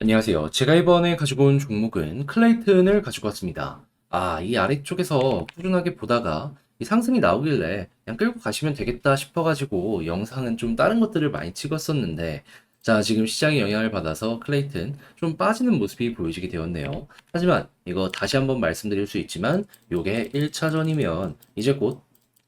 안녕하세요. 제가 이번에 가지고 온 종목은 클레이튼을 가지고 왔습니다. 이 아래쪽에서 꾸준하게 보다가 이 상승이 나오길래 그냥 끌고 가시면 되겠다 싶어가지고 영상은 좀 다른 것들을 많이 찍었었는데, 자, 지금 시장의 영향을 받아서 클레이튼 좀 빠지는 모습이 보여지게 되었네요. 하지만 이거 다시 한번 말씀드릴 수 있지만, 요게 1차전이면 이제 곧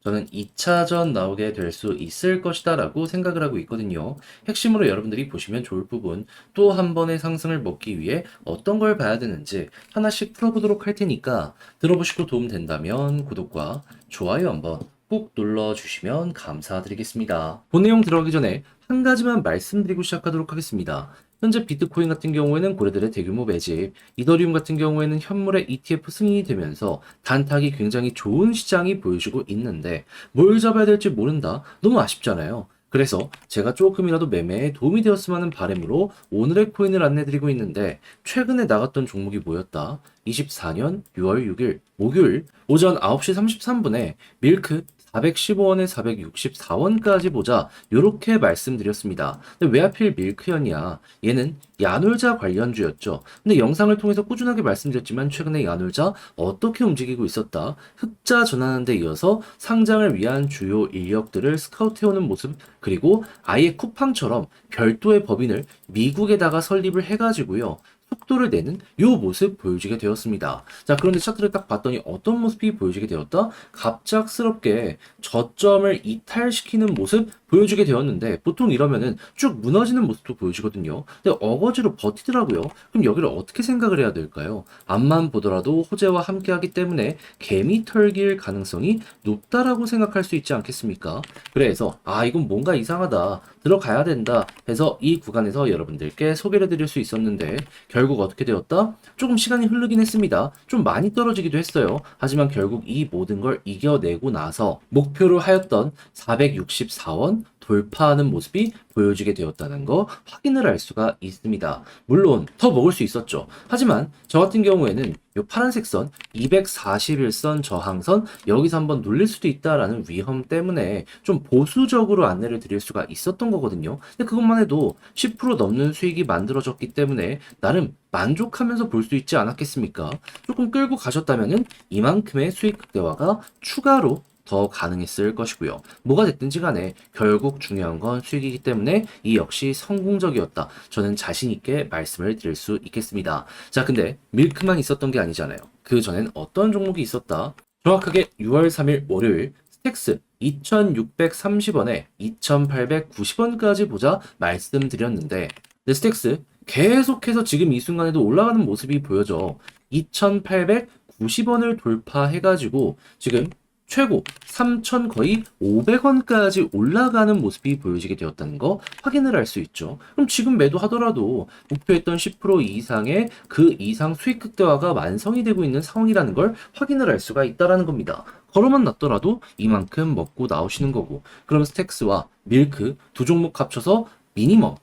저는 2차전 나오게 될 수 있을 것이다 라고 생각을 하고 있거든요. 핵심으로 여러분들이 보시면 좋을 부분, 또 한 번의 상승을 먹기 위해 어떤 걸 봐야 되는지 하나씩 풀어보도록 할 테니까 들어보시고 도움 된다면 구독과 좋아요 한번 꾹 눌러주시면 감사드리겠습니다. 본 내용 들어가기 전에 한 가지만 말씀드리고 시작하도록 하겠습니다. 현재 비트코인 같은 경우에는 고래들의 대규모 매집, 이더리움 같은 경우에는 현물의 ETF 승인이 되면서 단타기 굉장히 좋은 시장이 보여주고 있는데 뭘 잡아야 될지 모른다? 너무 아쉽잖아요. 그래서 제가 조금이라도 매매에 도움이 되었으면 하는 바람으로 오늘의 코인을 안내드리고 있는데, 최근에 나갔던 종목이 뭐였다? 24년 6월 6일 목요일 오전 9시 33분에 밀크 415원에 464원까지 보자 요렇게 말씀드렸습니다. 근데 왜 하필 밀크였냐? 얘는 야놀자 관련주였죠. 근데 영상을 통해서 꾸준하게 말씀드렸지만 최근에 야놀자 어떻게 움직이고 있었다? 흑자 전환하는 데 이어서 상장을 위한 주요 인력들을 스카우트해오는 모습, 그리고 아예 쿠팡처럼 별도의 법인을 미국에다가 설립을 해가지고요, 속도를 내는 요 모습 보여지게 되었습니다. 자, 그런데 차트를 딱 봤더니 어떤 모습이 보여지게 되었다? 갑작스럽게 저점을 이탈시키는 모습 보여주게 되었는데, 보통 이러면은 쭉 무너지는 모습도 보여지거든요. 근데 어거지로 버티더라고요. 그럼 여기를 어떻게 생각을 해야 될까요? 앞만 보더라도 호재와 함께하기 때문에 개미 털길 가능성이 높다라고 생각할 수 있지 않겠습니까? 그래서 이건 뭔가 이상하다, 들어가야 된다 해서 이 구간에서 여러분들께 소개를 드릴 수 있었는데, 결국 어떻게 되었다? 조금 시간이 흐르긴 했습니다. 좀 많이 떨어지기도 했어요. 하지만 결국 이 모든 걸 이겨내고 나서 목표로 하였던 464원 돌파하는 모습이 보여지게 되었다는 거 확인을 할 수가 있습니다. 물론 더 먹을 수 있었죠. 하지만 저 같은 경우에는 이 파란색 선 241선 저항선 여기서 한번 눌릴 수도 있다라는 위험 때문에 좀 보수적으로 안내를 드릴 수가 있었던 거거든요. 근데 그것만 해도 10% 넘는 수익이 만들어졌기 때문에 나름 만족하면서 볼 수 있지 않았겠습니까? 조금 끌고 가셨다면은 이만큼의 수익 극대화가 추가로 더 가능했을 것이고요. 뭐가 됐든지 간에 결국 중요한 건 수익이기 때문에 이 역시 성공적이었다, 저는 자신 있게 말씀을 드릴 수 있겠습니다. 자, 근데 밀크만 있었던 게 아니잖아요. 그 전엔 어떤 종목이 있었다? 정확하게 6월 3일 월요일 스택스 2630원에 2890원까지 보자 말씀드렸는데, 스택스 계속해서 지금 이 순간에도 올라가는 모습이 보여져 2890원을 돌파해가지고 지금 최고 3,000 거의 500원까지 올라가는 모습이 보여지게 되었다는 거 확인을 할 수 있죠. 그럼 지금 매도하더라도 목표했던 10% 이상의 그 이상 수익 극대화가 완성이 되고 있는 상황이라는 걸 확인을 할 수가 있다라는 겁니다. 걸어만 놨더라도 이만큼 먹고 나오시는 거고, 그럼 스택스와 밀크 두 종목 합쳐서 미니멈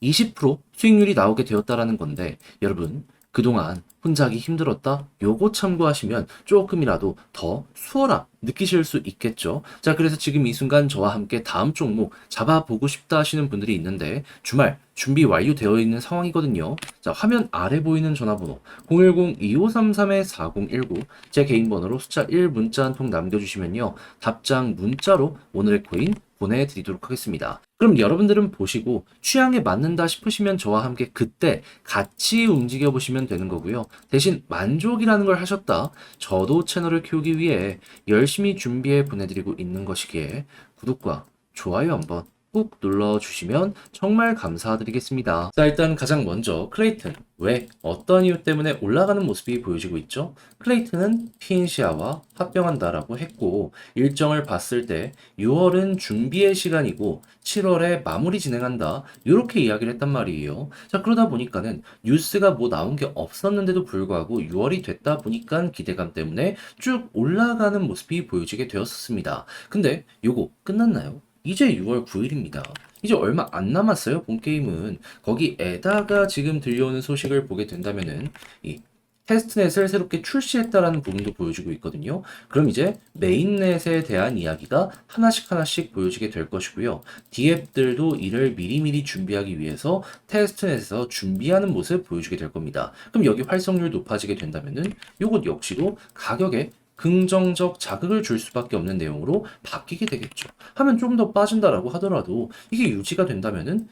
20% 수익률이 나오게 되었다라는 건데, 여러분 그동안 혼자 하기 힘들었다? 요거 참고하시면 조금이라도 더 수월함 느끼실 수 있겠죠. 자, 그래서 지금 이 순간 저와 함께 다음 종목 잡아보고 싶다 하시는 분들이 있는데 주말 준비 완료되어 있는 상황이거든요. 자, 화면 아래 보이는 전화번호 010-2533-4019 제 개인 번호로 숫자 1 문자 한 통 남겨주시면요, 답장 문자로 오늘의 코인 보내드리도록 하겠습니다. 그럼 여러분들은 보시고 취향에 맞는다 싶으시면 저와 함께 그때 같이 움직여 보시면 되는 거고요. 대신 만족이라는 걸 하셨다, 저도 채널을 키우기 위해 열심히 준비해 보내드리고 있는 것이기에 구독과 좋아요 한번 꾹 눌러주시면 정말 감사드리겠습니다. 자, 일단 가장 먼저 클레이튼, 왜 어떤 이유 때문에 올라가는 모습이 보여지고 있죠? 클레이튼은 피인시아와 합병한다라고 했고, 일정을 봤을 때 6월은 준비의 시간이고 7월에 마무리 진행한다, 이렇게 이야기를 했단 말이에요. 자, 그러다 보니까는 뉴스가 뭐 나온 게 없었는데도 불구하고 6월이 됐다 보니까 기대감 때문에 쭉 올라가는 모습이 보여지게 되었습니다. 근데 요거 끝났나요? 이제 6월 9일입니다. 이제 얼마 안 남았어요, 본 게임은. 거기에다가 지금 들려오는 소식을 보게 된다면은 이 테스트넷을 새롭게 출시했다라는 부분도 보여주고 있거든요. 그럼 이제 메인넷에 대한 이야기가 하나씩 하나씩 보여지게 될 것이고요. D앱들도 이를 미리미리 준비하기 위해서 테스트넷에서 준비하는 모습 보여주게 될 겁니다. 그럼 여기 활성률 높아지게 된다면은 요것 역시도 가격에 긍정적 자극을 줄 수밖에 없는 내용으로 바뀌게 되겠죠. 하면 좀 더 빠진다라고 하더라도 이게 유지가 된다면은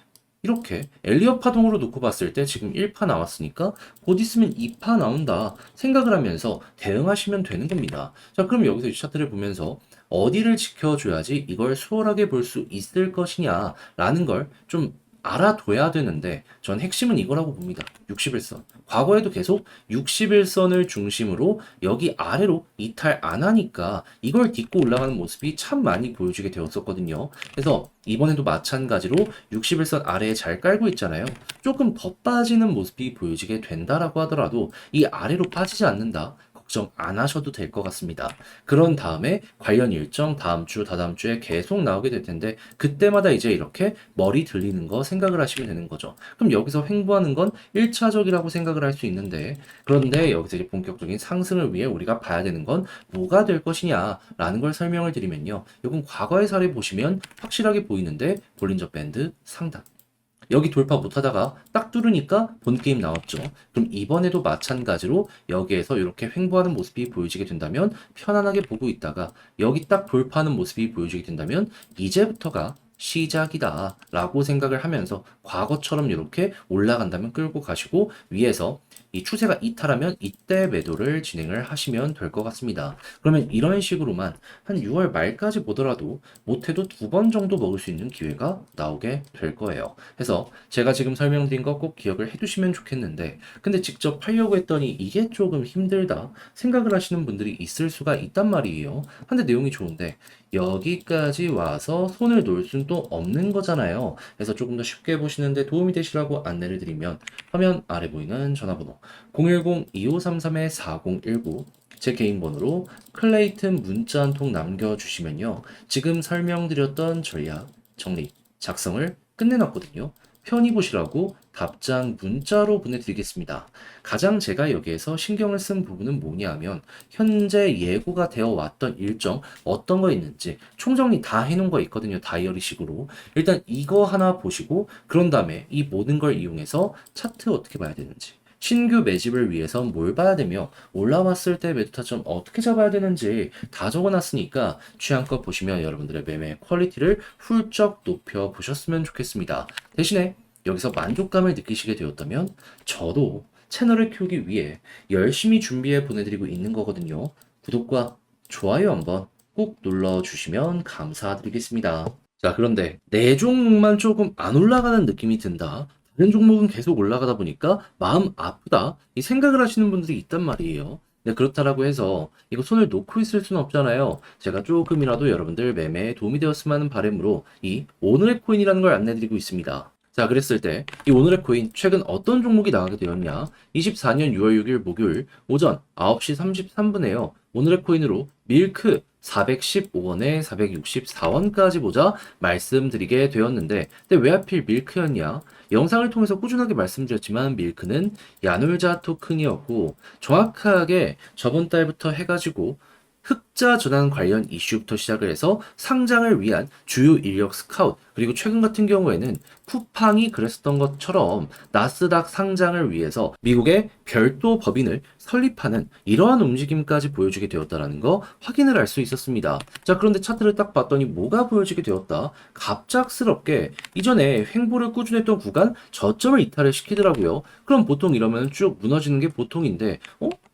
이렇게 엘리엇 파동으로 놓고 봤을 때 지금 1파 나왔으니까 곧 있으면 2파 나온다 생각을 하면서 대응하시면 되는 겁니다. 자, 그럼 여기서 이 차트를 보면서 어디를 지켜줘야지 이걸 수월하게 볼 수 있을 것이냐라는 걸 좀 알아둬야 되는데 전 핵심은 이거라고 봅니다. 61선. 과거에도 계속 61선을 중심으로 여기 아래로 이탈 안 하니까 이걸 딛고 올라가는 모습이 참 많이 보여주게 되었었거든요. 그래서 이번에도 마찬가지로 61선 아래에 잘 깔고 있잖아요. 조금 더 빠지는 모습이 보여지게 된다라고 하더라도 이 아래로 빠지지 않는다. 걱정 안 하셔도 될 것 같습니다. 그런 다음에 관련 일정 다음 주, 다다음 주에 계속 나오게 될 텐데 그때마다 이제 이렇게 머리 들리는 거 생각을 하시면 되는 거죠. 그럼 여기서 횡보하는 건 1차적이라고 생각을 할 수 있는데 그런데 여기서 이제 본격적인 상승을 위해 우리가 봐야 되는 건 뭐가 될 것이냐라는 걸 설명을 드리면요. 이건 과거의 사례 보시면 확실하게 보이는데 볼린저 밴드 상단. 여기 돌파 못하다가 딱 뚫으니까 본게임 나왔죠. 그럼 이번에도 마찬가지로 여기에서 이렇게 횡보하는 모습이 보여지게 된다면 편안하게 보고 있다가 여기 딱 돌파하는 모습이 보여지게 된다면 이제부터가 시작이다 라고 생각을 하면서 과거처럼 이렇게 올라간다면 끌고 가시고 위에서 이 추세가 이탈하면 이때 매도를 진행을 하시면 될 것 같습니다. 그러면 이런 식으로만 한 6월 말까지 보더라도 못해도 2번 정도 먹을 수 있는 기회가 나오게 될 거예요. 그래서 제가 지금 설명드린 거 꼭 기억을 해두시면 좋겠는데 근데 직접 하려고 했더니 이게 조금 힘들다 생각을 하시는 분들이 있을 수가 있단 말이에요. 근데 내용이 좋은데 여기까지 와서 손을 놓을 수는 또 없는 거잖아요. 그래서 조금 더 쉽게 보시는데 도움이 되시라고 안내를 드리면 화면 아래 보이는 전화번호 010-2533-4019 제 개인 번호로 클레이튼 문자 한 통 남겨주시면요. 지금 설명드렸던 전략, 정리, 작성을 끝내놨거든요. 편히 보시라고 답장 문자로 보내드리겠습니다. 가장 제가 여기에서 신경을 쓴 부분은 뭐냐 하면 현재 예고가 되어 왔던 일정 어떤 거 있는지 총정리 다 해놓은 거 있거든요. 다이어리식으로. 일단 이거 하나 보시고 그런 다음에 이 모든 걸 이용해서 차트 어떻게 봐야 되는지 신규 매집을 위해서 뭘 봐야 되며 올라왔을 때 매도 타점 어떻게 잡아야 되는지 다 적어놨으니까 취향껏 보시면 여러분들의 매매 퀄리티를 훌쩍 높여 보셨으면 좋겠습니다. 대신에 여기서 만족감을 느끼시게 되었다면 저도 채널을 키우기 위해 열심히 준비해 보내드리고 있는 거거든요. 구독과 좋아요 한번 꼭 눌러주시면 감사드리겠습니다. 자, 그런데 내 종목만 조금 안 올라가는 느낌이 든다. 다른 종목은 계속 올라가다 보니까 마음 아프다. 이 생각을 하시는 분들이 있단 말이에요. 네, 그렇다라고 해서 이거 손을 놓고 있을 수는 없잖아요. 제가 조금이라도 여러분들 매매에 도움이 되었으면 하는 바람으로 이 오늘의 코인이라는 걸 안내드리고 있습니다. 자, 그랬을 때 이 오늘의 코인 최근 어떤 종목이 나가게 되었냐? 24년 6월 6일 목요일 오전 9시 33분에요. 오늘의 코인으로 밀크 415원에 464원까지 보자 말씀드리게 되었는데 근데 왜 하필 밀크였냐? 영상을 통해서 꾸준하게 말씀드렸지만 밀크는 야놀자 토큰이었고 정확하게 저번 달부터 해가지고 흑자 전환 관련 이슈부터 시작을 해서 상장을 위한 주요 인력 스카웃 그리고 최근 같은 경우에는 쿠팡이 그랬었던 것처럼 나스닥 상장을 위해서 미국의 별도 법인을 설립하는 이러한 움직임까지 보여주게 되었다는 거 확인을 할 수 있었습니다. 자, 그런데 차트를 딱 봤더니 뭐가 보여지게 되었다? 갑작스럽게 이전에 횡보를 꾸준했던 구간 저점을 이탈을 시키더라고요. 그럼 보통 이러면 쭉 무너지는 게 보통인데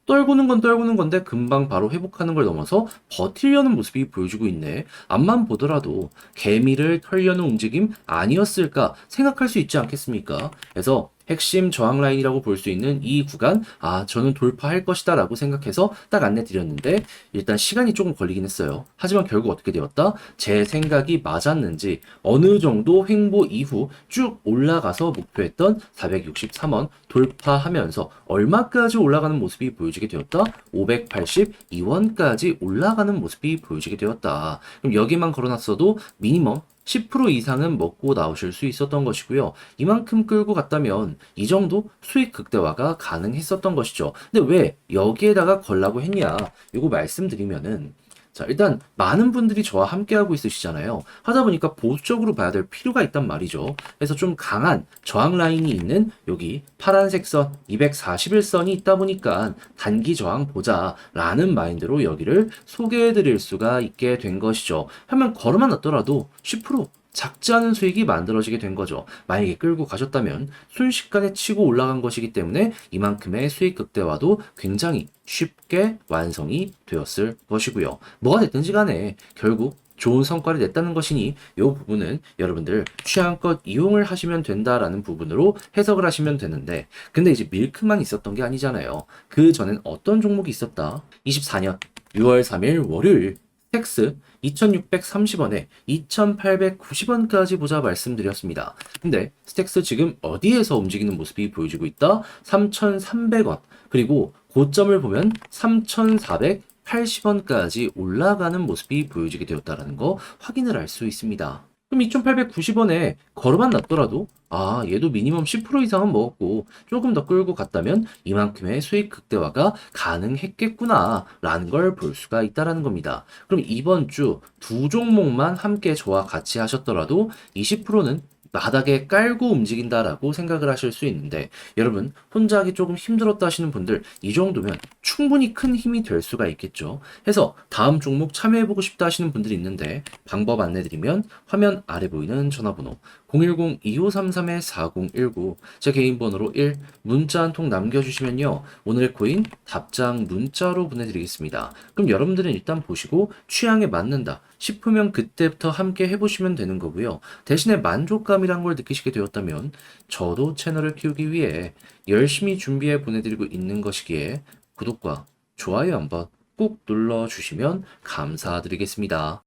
떨구는 건 떨구는 건데 금방 바로 회복하는 걸 넘어서 버티려는 모습이 보여주고 있네. 앞만 보더라도 개미를 털려는 움직임 아니었을까 생각할 수 있지 않겠습니까? 그래서 핵심 저항 라인이라고 볼 수 있는 이 구간, 저는 돌파할 것이다 라고 생각해서 딱 안내 드렸는데, 일단 시간이 조금 걸리긴 했어요. 하지만 결국 어떻게 되었다? 제 생각이 맞았는지, 어느 정도 횡보 이후 쭉 올라가서 목표했던 463원 돌파하면서 얼마까지 올라가는 모습이 보여지게 되었다? 582원까지 올라가는 모습이 보여지게 되었다. 그럼 여기만 걸어놨어도 미니멈 10% 이상은 먹고 나오실 수 있었던 것이고요. 이만큼 끌고 갔다면 이 정도 수익 극대화가 가능했었던 것이죠. 근데 왜 여기에다가 걸라고 했냐? 이거 말씀드리면은 자, 일단 많은 분들이 저와 함께하고 있으시잖아요. 하다 보니까 보수적으로 봐야 될 필요가 있단 말이죠. 그래서 좀 강한 저항 라인이 있는 여기 파란색 선 241선이 있다 보니까 단기 저항 보자라는 마인드로 여기를 소개해 드릴 수가 있게 된 것이죠. 하면 걸어만 놨더라도 10% 작지 않은 수익이 만들어지게 된 거죠. 만약에 끌고 가셨다면 순식간에 치고 올라간 것이기 때문에 이만큼의 수익 극대화도 굉장히 쉽게 완성이 되었을 것이고요. 뭐가 됐든지 간에 결국 좋은 성과를 냈다는 것이니 이 부분은 여러분들 취향껏 이용을 하시면 된다라는 부분으로 해석을 하시면 되는데, 근데 이제 밀크만 있었던 게 아니잖아요. 그 전엔 어떤 종목이 있었다? 24년 6월 3일 월요일 스택스 2,630원에 2,890원까지 보자 말씀드렸습니다. 근데 스택스 지금 어디에서 움직이는 모습이 보여지고 있다? 3,300원. 그리고 고점을 보면 3,480원까지 올라가는 모습이 보여지게 되었다는 거 확인을 할 수 있습니다. 그럼 2,890원에 걸어만 놨더라도 얘도 미니멈 10% 이상은 먹었고 조금 더 끌고 갔다면 이만큼의 수익 극대화가 가능했겠구나 라는 걸 볼 수가 있다라는 겁니다. 그럼 이번 주 두 종목만 함께 저와 같이 하셨더라도 20%는 바닥에 깔고 움직인다라고 생각을 하실 수 있는데, 여러분 혼자 하기 조금 힘들었다 하시는 분들 이 정도면 충분히 큰 힘이 될 수가 있겠죠. 해서 다음 종목 참여해보고 싶다 하시는 분들이 있는데 방법 안내드리면 화면 아래 보이는 전화번호 010-2533-4019 제 개인 번호로 1 문자 한 통 남겨주시면요 오늘의 코인 답장 문자로 보내드리겠습니다. 그럼 여러분들은 일단 보시고 취향에 맞는다 싶으면 그때부터 함께 해보시면 되는 거고요. 대신에 만족감이란 걸 느끼시게 되었다면 저도 채널을 키우기 위해 열심히 준비해 보내드리고 있는 것이기에 구독과 좋아요 한번 꼭 눌러주시면 감사드리겠습니다.